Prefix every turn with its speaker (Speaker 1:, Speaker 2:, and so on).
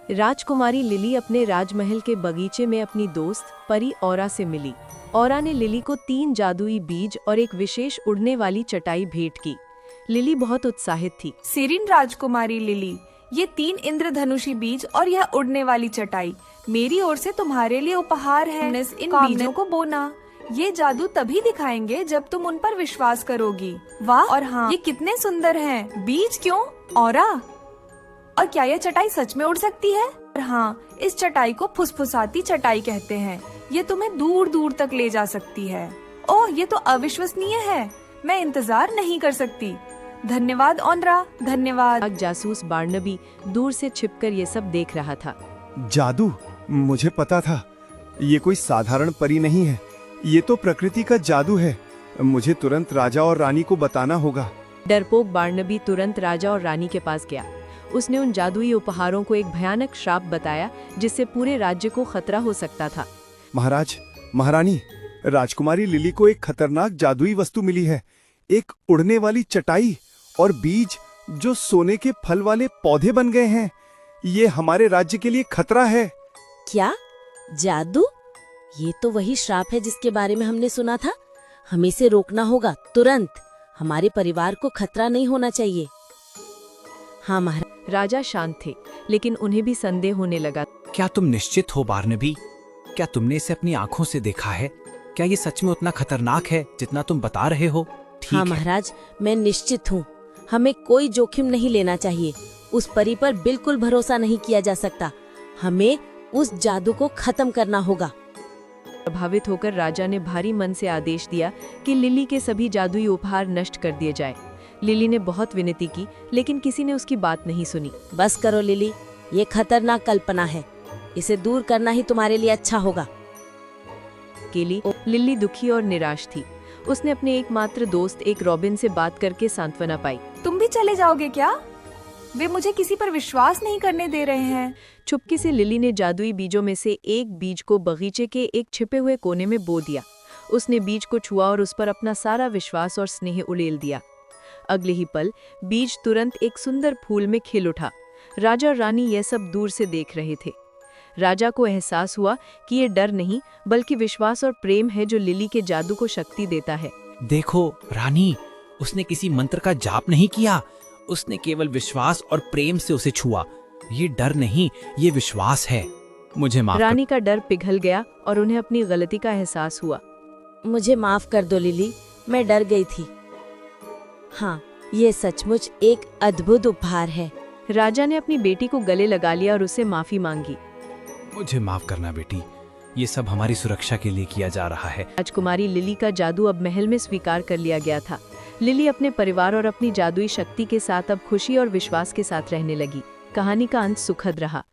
Speaker 1: राजकुमारी lily अपने राजमहल के बगीचे में अपनी दोस्त परी औरा से मिली। औरा ने लिली को 3 जादुई बीज और एक विशेष उड़ने वाली चटाई भेंट की। लिली बहुत उत्साहित थी।
Speaker 2: सीरीन राजकुमारी लिली, ये 3 इंद्रधनुषी बीज और यह उड़ने वाली चटाई मेरी ओर से तुम्हारे लिए उपहार है। इन बीजों को बोना, ये जादू तभी दिखाएंगे जब तुम उन पर विश्वास करोगी। वाह, और हाँ, ये कितने सुंदर हैं। बीज क्यों, औरा? और क्या यह चटाई सच में उड़ सकती है? और हाँ, इस चटाई को फुसफुसाती चटाई कहते हैं। ये तुम्हें दूर दूर तक ले जा सकती है। ओह, ये तो अविश्वसनीय है। मैं इंतजार नहीं कर सकती। धन्यवाद औरा, धन्यवाद।
Speaker 1: जासूस बार्नबी दूर से छिपकर ये सब देख रहा था।
Speaker 3: जादू, मुझे पता था। ये कोई साधारण परी नहीं है, ये तो प्रकृति का जादू है। मुझे तुरंत राजा और रानी को बताना होगा।
Speaker 1: डरपोक बार्नबी तुरंत राजा और रानी के पास गया। उसने उन जादुई उपहारों को एक भयानक श्राप बताया जिससे पूरे राज्य को खतरा हो सकता था।
Speaker 3: महाराज, महारानी, राजकुमारी लिली को एक खतरनाक जादुई वस्तु मिली है। एक उड़ने वाली चटाई और बीज जो सोने के फल वाले पौधे बन गए हैं। ये हमारे राज्य के लिए खतरा है।
Speaker 4: क्या जादू? ये तो वही श्राप है जिसके बारे में हमने सुना था। हमें इसे रोकना होगा तुरंत। हमारे परिवार को खतरा नहीं होना चाहिए। हाँ महाराज।
Speaker 1: राजा शांत थे, लेकिन उन्हें भी संदेह होने लगा।
Speaker 5: क्या तुम निश्चित हो बार्नबी? क्या तुमने इसे अपनी आंखों से देखा है? क्या ये सच में उतना खतरनाक है जितना तुम बता रहे हो? ठीक
Speaker 4: हाँ
Speaker 5: है।
Speaker 4: महाराज, मैं निश्चित हूँ। हमें कोई जोखिम नहीं लेना चाहिए। उस परी पर बिल्कुल भरोसा नहीं किया जा सकता। हमें उस जादू को खत्म करना होगा।
Speaker 1: प्रभावित होकर राजा ने भारी मन से आदेश दिया कि लिली के सभी जादुई उपहार नष्ट कर दिए जाए। लिली ने बहुत विनती की, लेकिन किसी ने उसकी बात नहीं सुनी।
Speaker 4: बस करो लिली, ये खतरनाक कल्पना है। इसे दूर करना ही तुम्हारे लिए अच्छा होगा।
Speaker 1: लिली दुखी और निराश थी। उसने अपने एकमात्र दोस्त एक रॉबिन से बात करके सांत्वना पाई।
Speaker 2: तुम भी चले जाओगे क्या? वे मुझे किसी पर विश्वास नहीं करने दे रहे हैं।
Speaker 1: चुपके से लिली ने जादुई बीजों में से एक बीज को बगीचे के एक छिपे हुए कोने में बो दिया। उसने बीज को छुआ और उस पर अपना सारा विश्वास और स्नेह उड़ेल दिया। अगले ही पल बीज तुरंत एक सुंदर फूल में खिल उठा। राजा और रानी यह सब दूर से देख रहे थे। राजा को एहसास हुआ कि ये डर नहीं, बल्कि विश्वास और प्रेम है जो लिली के जादू को शक्ति देता है।
Speaker 5: देखो रानी, उसने किसी मंत्र का जाप नहीं किया। उसने केवल विश्वास और प्रेम से उसे छुआ। ये डर नहीं, ये विश्वास है। मुझे माफ
Speaker 1: रानी का डर पिघल गया और उन्हें अपनी गलती का एहसास हुआ।
Speaker 4: मुझे माफ कर दो लिली, मैं डर गई थी। हाँ, ये सचमुच एक अद्भुत उपहार है।
Speaker 1: राजा ने अपनी बेटी को गले लगा लिया और उससे माफी मांगी।
Speaker 5: मुझे माफ करना बेटी, ये सब हमारी सुरक्षा के लिए किया जा रहा है।
Speaker 1: राजकुमारी लिली का जादू अब महल में स्वीकार कर लिया गया था। लिली अपने परिवार और अपनी जादुई शक्ति के साथ अब खुशी और विश्वास के साथ रहने लगी। कहानी का अंत सुखद रहा।